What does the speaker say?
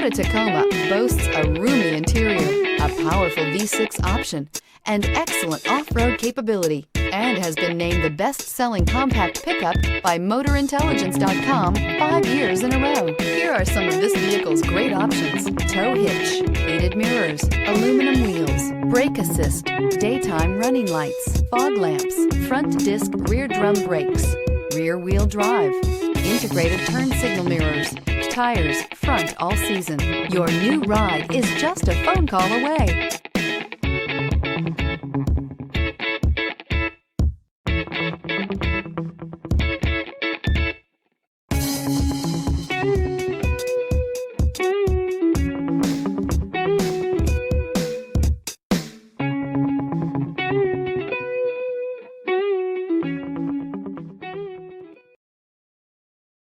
Toyota Tacoma boasts a roomy interior, a powerful V6 option, and excellent off-road capability, and has been named the best-selling compact pickup by MotorIntelligence.com 5 years in a row. Here are some of this vehicle's great options: tow hitch, heated mirrors, aluminum wheels, brake assist, daytime running lights, fog lamps, front disc rear drum brakes, rear wheel drive, integrated turn signal mirrors, tires front all season. Your new ride is just a phone call away.